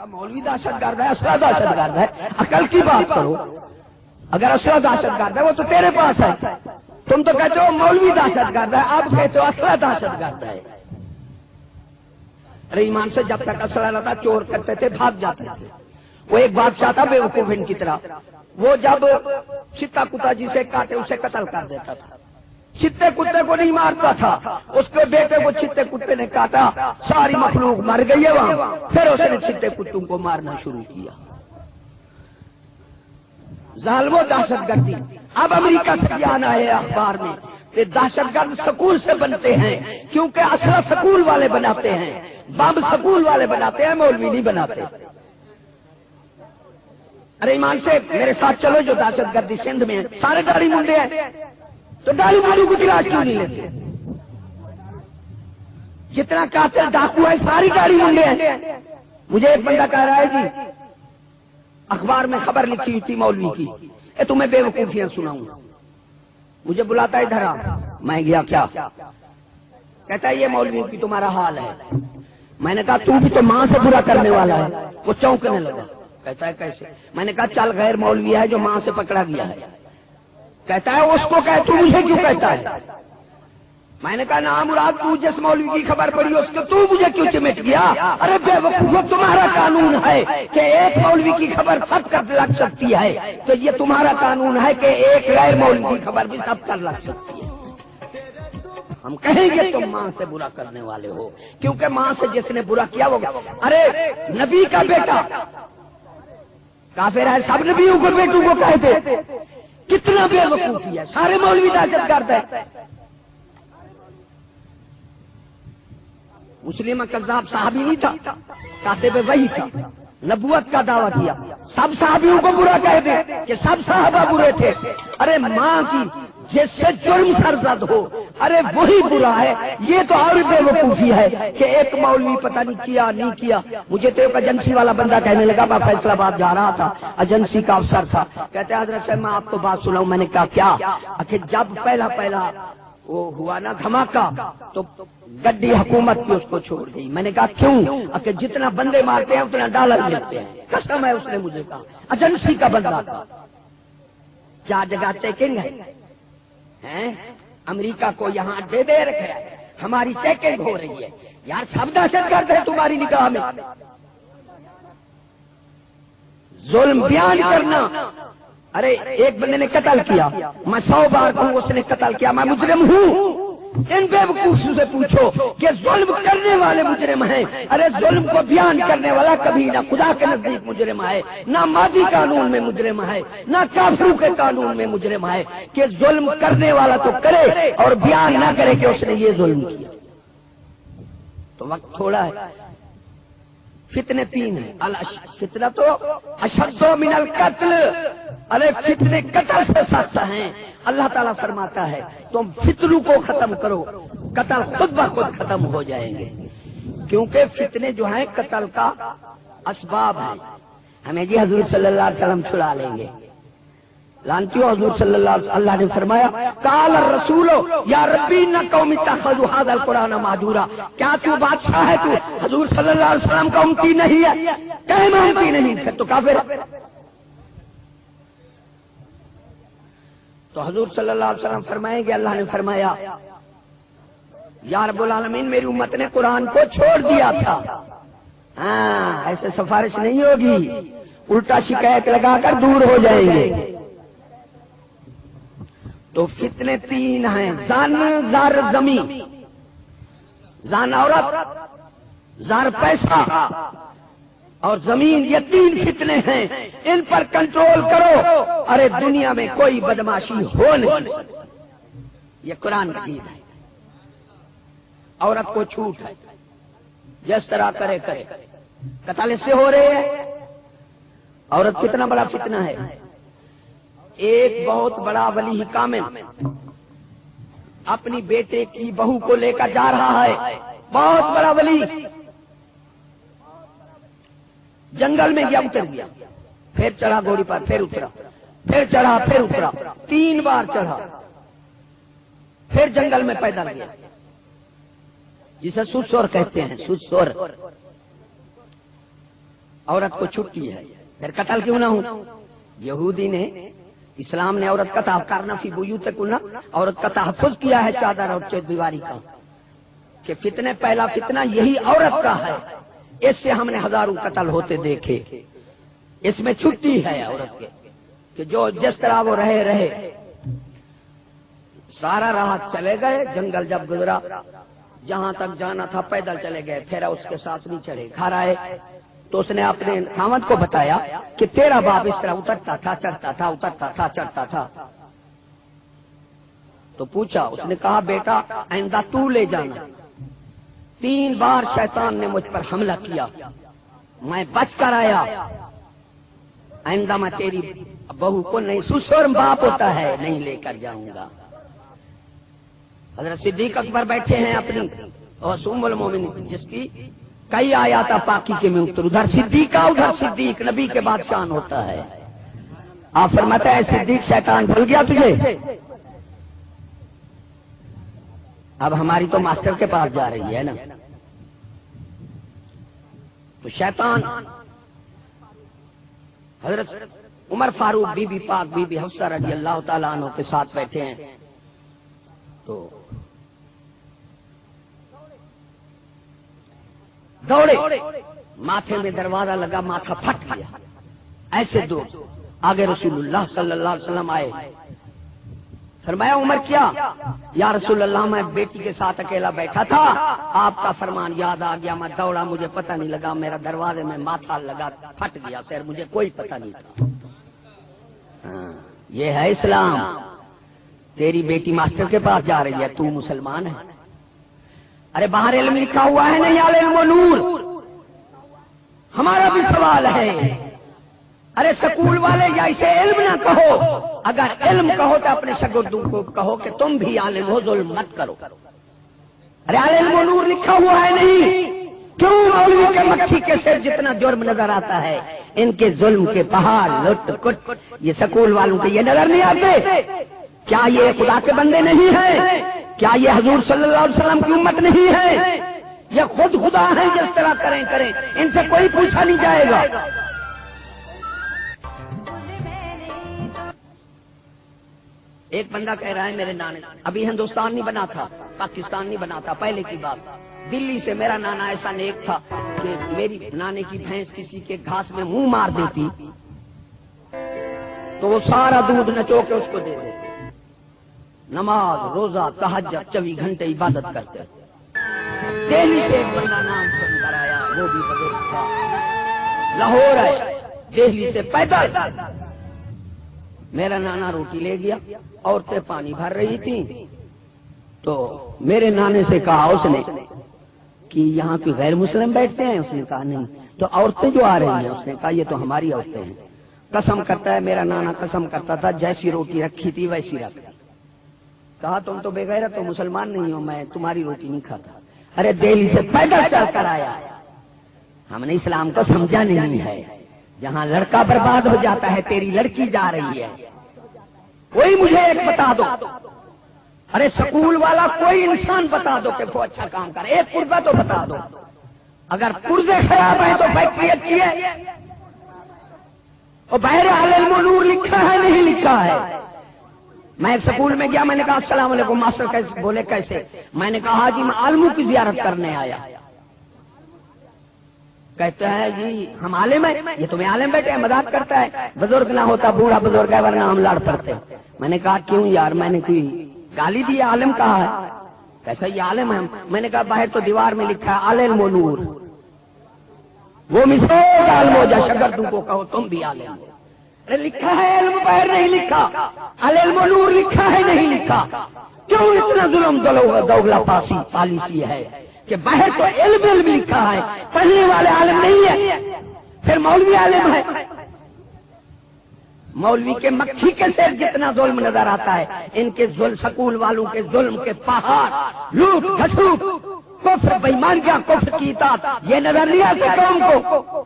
مولوی دہشت گرد ہے، اسرا دہشت گرد ہے، عقل کی بات کرو۔ اگر اسرا دہشت گرد ہے وہ تو تیرے پاس ہے، تم تو کہتے ہو مولوی دہشت گرد ہے، اب کہتے ہو اسرا دہشت گرد ہے۔ ارے ایمان سے جب تک اسرا رہتا چور کرتے تھے، بھاگ جاتے تھے۔ وہ ایک بادشاہ تھا بے وقوف ان کی طرح، وہ جب چتا کتا جسے کاٹے اسے قتل کر دیتا تھا، چتے کتے کو نہیں مارتا تھا، اس کے بیٹے کو چتے کتے نے کاٹا، ساری مخلوق مر گئی ہے وہاں، پھر اس نے چتے کتوں کو مارنا شروع کیا۔ ظالم و دہشت گردی۔ اب امریکہ سے بیان آئے اخبار میں کہ دہشت گرد سکول سے بنتے ہیں، کیونکہ اسلحہ سکول والے بناتے ہیں، بم سکول والے بناتے ہیں، مولوی نہیں بناتے۔ ارے ایمان سے میرے ساتھ چلو، جو دہشت گردی سندھ میں سارے داڑھی منڈے ہیں، تو داڑھی منڈوں کو تلاش کیوں نہیں لیتے؟ جتنا قاتل ڈاکو ہے ساری داڑھی منڈے ہیں۔ مجھے ایک بندہ کہہ رہا ہے جی اخبار میں خبر لکھی ہوئی تھی مولوی کی، تمہیں بے وقوفیاں سناؤں۔ مجھے بلاتا ہے ادھر آ، میں گیا، کیا کہتا ہے یہ مولوی کی تمہارا حال ہے۔ میں نے کہا تو بھی تو ماں سے برا کرنے والا ہے۔ وہ چونکنے لگا، کہتا ہے کیسے؟ میں نے کہا چل غیر مولوی ہے جو ماں سے پکڑا گیا ہے۔ کہتا ہے اس کو کہ تو مجھے کیوں کہتا ہے؟ میں نے کہا نام مراد تو جس مولوی کی خبر پڑی اس کو تو مجھے کیوں چمٹ گیا؟ ارے بے وقوفو، تمہارا قانون ہے کہ ایک مولوی کی خبر سب کر لگ سکتی ہے، تو یہ تمہارا قانون ہے کہ ایک غیر مولوی کی خبر بھی سب کر لگ سکتی ہے۔ ہم کہیں گے تم ماں سے برا کرنے والے ہو، کیونکہ ماں سے جس نے برا کیا وہ، ارے نبی کا بیٹا کافر ہے، سب نبیوں کو بیٹوں کو کہتے، کتنا بے وقوفی ہے، سارے مولوی دہشت گرد ہے۔ مسلم کذاب صحابی نہیں تھا، کاتب وحی تھا، نبوت کا دعویٰ کیا، سب صحابیوں کو برا کہہ دے کہ سب صحابہ برے تھے۔ ارے ماں کی جس سے جرم سرزد ہو، ارے وہی برا ہے۔ یہ تو اور بے وقوفی ہے کہ ایک مولوی پتہ نہیں کیا نہیں کیا۔ مجھے تو ایک ایجنسی والا بندہ کہنے لگا، میں فیصل آباد جا رہا تھا، ایجنسی کا افسر تھا، کہتے ہیں حضرت صاحب میں آپ کو بات سناؤں۔ میں نے کہا کیا؟ کہ جب پہلا وہ ہوا نا دھماکہ تو گڈی حکومت کی اس کو چھوڑ گئی۔ میں نے کہا کیوں؟ کہ جتنا بندے مارتے ہیں اتنا ڈالر ملتے ہیں۔ قسم ہے، اس نے مجھے کہا، ایجنسی کا بندہ تھا۔ 4 جگہ چیکنگ ہے، امریکہ کو یہاں دے رکھا ہے، ہماری چیکنگ ہو رہی ہے۔ یار سب دہشت گرد ہے تمہاری نگاہ میں۔ ظلم بیان کرنا، ارے ایک بندے نے قتل کیا، میں 100 بار کہوں اس نے قتل کیا، میں مجرم ہوں۔ ان بے وقوفوں سے پوچھو کہ ظلم کرنے والے مجرم ہیں۔ ارے ظلم کو بیان کرنے والا کبھی نہ خدا کے نزدیک مجرم ہے، نہ مادی قانون میں مجرم ہے، نہ کافروں کے قانون میں مجرم ہے۔ کہ ظلم کرنے والا تو کرے اور بیان نہ کرے کہ اس نے یہ ظلم کیا۔ تو وقت تھوڑا ہے، فتنے 3 ہیں۔ فتنہ تو اشد من القتل، ارے فتنے قتل سے سخت ہیں۔ اللہ تعالیٰ فرماتا ہے تم فتنوں کو ختم کرو، قتل خود بخود ختم ہو جائیں گے۔ کیونکہ فتنے جو ہیں قتل کا اسباب ہیں۔ ہمیں جی حضور صلی اللہ علیہ وسلم چھڑا لیں گے، لانتیو حضور صلی اللہ علیہ وسلم، اللہ نے فرمایا قال الرسول یا ربی ان قوم اتخذوا هذا القرآن مہجورا۔ کیا تو بادشاہ ہے؟ تو حضور صلی اللہ علیہ وسلم کا امتی نہیں ہے؟ کہیں میں امتی نہیں، پھر تو کافر ہے۔ تو حضور صلی اللہ علیہ وسلم فرمائیں گے، اللہ نے فرمایا یا رب العالمین میری امت نے قرآن کو چھوڑ دیا تھا۔ ہاں ایسے سفارش نہیں ہوگی، الٹا شکایت لگا کر دور ہو جائیں گے۔ تو فتنے 3 ہیں، زن، زر، زمین۔ زن عورت، زر پیسہ اور زمین، یہ 3 فتنے ہیں، ان پر کنٹرول کرو۔ ارے دنیا میں کوئی بدماشی ہو نہیں، یہ قرآن کی دین ہے۔ عورت کو چھوٹ ہے، جس طرح کرے قتل سے ہو رہے ہیں۔ عورت کتنا بڑا فتنہ ہے۔ ایک بہت بڑا ولی کامل اپنی بیٹے کی بہو کو لے کر جا رہا ہے، بہت بڑا ولی، جنگل میں گیا، اتر گیا، پھر چڑھا گھوڑی پر، پھر اترا، پھر چڑھا، پھر اترا، 3 بار چڑھا، پھر جنگل میں پیدل گیا، جسے سسور کہتے ہیں، سسور۔ عورت کو چھٹی ہے، پھر قتل کیوں نہ ہوں؟ یہودی نے، اسلام نے عورت کا کرنا فی بیوتکن، عورت کا تحفظ کیا ہے چادر اور چار دیواری کا، کہ فتنے پہلا فتنہ یہی عورت کا ہے، اس سے ہم نے ہزاروں قتل ہوتے دیکھے۔ اس میں چھٹی ہے عورت کے کہ جو جس طرح وہ رہے سارا راہ چلے گئے، جنگل جب گزرا جہاں تک جانا تھا پیدل چلے گئے، پھر اس کے ساتھ نہیں چڑھے، گھر آئے تو اس نے اپنے خاوند کو بتایا کہ تیرا باپ اس طرح اترتا تھا چڑھتا تھا، اترتا تھا چڑھتا تھا۔ تو پوچھا، اس نے کہا بیٹا آئندہ تو لے جانا، 3 بار شیطان نے مجھ پر حملہ کیا، میں بچ کر آیا، آئندہ میں تیری بہو کو نہیں، سسر باپ ہوتا ہے، نہیں لے کر جاؤں گا۔ حضرت صدیق اکبر بیٹھے ہیں اپنی اور ام المومنین جس کی کئی آیات پاکی کے میں ادھر صدیقہ ادھر صدیق، نبی کے بعد شان ہوتا ہے۔ آپ فرماتے ہیں صدیق شیطان بھول گیا تجھے؟ اب ہماری تو ماسٹر کے پاس جا رہی ہے نا، تو شیطان حضرت عمر فاروق بی بی پاک بی بی حفصہ رضی اللہ تعالیٰ عنہ کے ساتھ بیٹھے ہیں، تو دوڑے، ماتھے میں دروازہ لگا، ماتھا پھٹ گیا، ایسے دو آگے رسول اللہ صلی اللہ علیہ وسلم آئے، فرمایا عمر کیا؟ یا رسول اللہ میں بیٹی کے ساتھ اکیلا بیٹھا تھا، آپ کا فرمان یاد آ گیا، میں دوڑا، مجھے پتہ نہیں لگا، میرا دروازے میں ماتھا لگا، پھٹ گیا سر، مجھے کوئی پتہ نہیں تھا۔ ہاں یہ ہے اسلام۔ تیری بیٹی ماسٹر کے پاس جا رہی ہے، تو مسلمان ہے۔ ارے باہر علم لکھا ہوا ہے نہیں، علم و نور، ہمارا بھی سوال ہے۔ ارے سکول والے یا اسے علم نہ کہو، اگر علم کہو تو اپنے شاگردوں کو کہو کہ تم بھی عالم ہو، ظلم مت کرو۔ ارے علم و نور لکھا ہوا ہے نہیں، کیوں مولوی کے مکھی کے سر جتنا جرم نظر آتا ہے، ان کے ظلم کے پہاڑ لٹ کٹ یہ سکول والوں کے یہ نظر نہیں آتے؟ کیا یہ خدا کے بندے نہیں ہیں؟ کیا یہ حضور صلی اللہ علیہ وسلم کی امت نہیں ہے؟ یہ خود خدا ہیں، جس طرح کریں ان سے کوئی پوچھا نہیں جائے گا۔ ایک بندہ کہہ رہا ہے میرے نانے، ابھی ہندوستان نہیں بنا تھا، پاکستان نہیں بنا تھا، پہلے کی بات، دلی سے میرا نانا ایسا نیک تھا کہ میری نانے کی بھینس کسی کے گھاس میں منہ مار دیتی تو وہ سارا دودھ نچو کے اس کو دے دیتے۔ نماز روزہ تہجد 24 گھنٹے عبادت کرتے۔ دہلی سے ایک بندہ نام سن کر آیا، وہ بھی بزرگ تھا، لاہور ہے، دہلی سے پیدل۔ میرا نانا روٹی لے گیا، عورتیں پانی بھر رہی تھیں، تو میرے نانے سے کہا اس نے کہ یہاں کوئی غیر مسلم بیٹھتے ہیں؟ اس نے کہا نہیں۔ تو عورتیں جو آ رہی ہیں، اس نے کہا یہ تو ہماری عورتیں ہیں۔ قسم کرتا ہے میرا نانا، قسم کرتا تھا جیسی روٹی رکھی تھی ویسی رکھ۔ کہا تم تو بے غیرت تو مسلمان نہیں ہو، میں تمہاری روٹی نہیں کھاتا۔ ارے دہلی سے پیدل چل کر آیا، ہم نے اسلام کو سمجھا نہیں ہے۔ جہاں لڑکا برباد ہو جاتا ہے، تیری لڑکی جا رہی ہے۔ کوئی مجھے ایک بتا دو، ارے سکول والا کوئی انسان بتا دو کہ وہ اچھا کام کرے، ایک پرزہ تو بتا دو۔ اگر پرزے خراب ہیں تو فیکٹری اچھی ہے؟ اور بہر علم و نور لکھا ہے نہیں لکھا ہے؟ میں ایک سکول میں گیا، میں نے کہا السلام علیکم ماسٹر، کیسے؟ بولے کیسے؟ میں نے کہا جی میں عالموں کی زیارت کرنے آیا۔ کہتا ہے جی ہم عالم ہیں، یہ تمہیں عالم بیٹے ہیں، مذاق کرتا ہے، بزرگ نہ ہوتا بوڑھا بزرگ ہے ورنہ ہم لڑ پڑتے۔ میں نے کہا کیوں یار، میں نے کوئی گالی دی؟ عالم کہا ہے؟ کیسا یہ عالم ہے؟ میں نے کہا باہر تو دیوار میں لکھا ہے علم و نور، وہ مثال عالم ہو جا، شاگردوں کو کہو تم بھی عالم ہو۔ ارے لکھا ہے علم، باہر نہیں لکھا، علم و نور لکھا ہے نہیں لکھا؟ کیوں اتنا ظلم دوگلا پالیسی ہے کہ باہر تو علم لکھا ہے، پڑھنے والے عالم نہیں ہے، پھر مولوی عالم ہے؟ مولوی کے مکھی کے سر جتنا ظلم نظر آتا ہے، ان کے ظلم سکول والوں کے ظلم کے پہاڑ، لوٹ گھسوٹ، کفر بےایمانیاں، کفر کی اطاعت، یہ نظر نہیں آتے قوم کو؟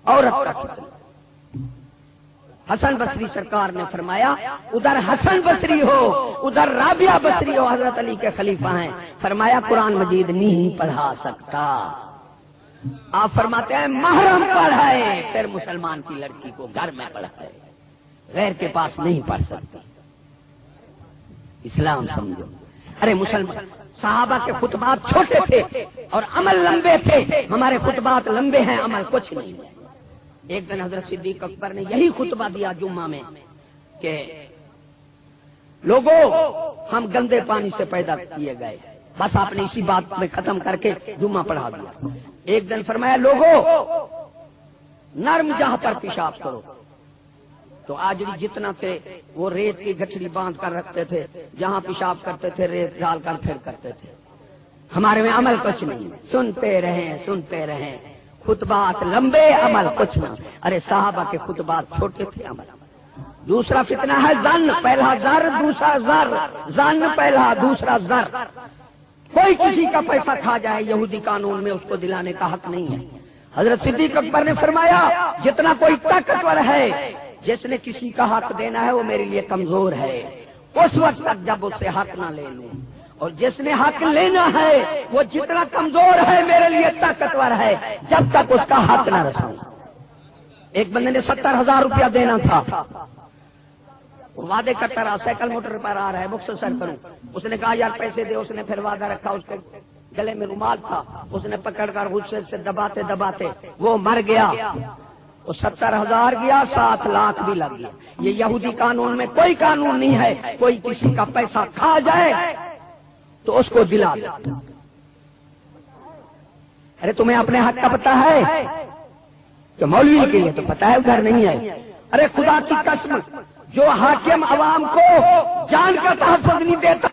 عورت کا فتنہ۔ حسن بصری سرکار نے فرمایا ادھر حسن بصری ہو ادھر رابعہ بصری ہو، حضرت علی کے خلیفہ ہیں، فرمایا قرآن مجید نہیں پڑھا سکتا۔ آپ فرماتے ہیں محرم پڑھائے پھر مسلمان کی لڑکی کو گھر میں پڑھائے، غیر کے پاس نہیں پڑھ سکتی۔ اسلام سمجھو۔ ارے مسلمان صحابہ کے خطبات چھوٹے تھے اور عمل لمبے تھے، ہمارے خطبات لمبے ہیں، عمل کچھ نہیں ہے۔ ایک دن حضرت صدیق اکبر نے یہی خطبہ دیا جمعہ میں کہ لوگوں ہم گندے پانی سے پیدا کیے گئے، بس آپ نے اسی بات میں ختم کر کے جمعہ پڑھا دیا۔ ایک دن فرمایا لوگوں نرم جہاں پر پیشاب کرو، تو آج بھی جتنا تھے وہ ریت کی گٹھڑی باندھ کر رکھتے تھے، جہاں پیشاب کرتے تھے ریت ڈال کر پھر کرتے تھے۔ ہمارے میں عمل کچھ نہیں، سنتے رہیں خطبات لمبے، عمل کچھ نہ۔ ارے صحابہ کے خطبات چھوٹے تھے، عمل۔ دوسرا فتنہ ہے زن، پہلا زر دوسرا زر، زن پہلا دوسرا زر۔ کوئی کسی کا پیسہ کھا جائے یہودی قانون میں اس کو دلانے کا حق نہیں ہے۔ حضرت صدیق اکبر نے فرمایا جتنا کوئی طاقتور ہے جس نے کسی کا حق دینا ہے وہ میرے لیے کمزور ہے، اس وقت تک جب اس سے حق نہ لے لوں، اور جس نے حق لینا ہے وہ جتنا کمزور ہے میرے لیے طاقتور ہے جب تک اس کا حق نہ رساؤں۔ ایک بندے نے 70,000 روپیہ دینا تھا، وعدے کرتا رہا، سائیکل موٹر پر آ رہا ہے، مختصر کروں، اس نے کہا یار پیسے دے، اس نے پھر وعدہ رکھا، اس کے گلے میں رومال تھا، اس نے پکڑ کر غصے سے دباتے دباتے وہ مر گیا۔ وہ 70,000 گیا، 7 لاکھ بھی لگ گیا۔ یہ یہودی قانون میں کوئی قانون نہیں ہے کوئی کسی کا پیسہ کھا جائے تو اس کو دلا دے۔ ارے تمہیں اپنے حق کا پتہ ہے کہ مولوی کے لیے تو پتہ ہے ادھر نہیں ہے۔ ارے خدا کی قسم جو حاکم عوام کو جان کا تحفظ نہیں دیتا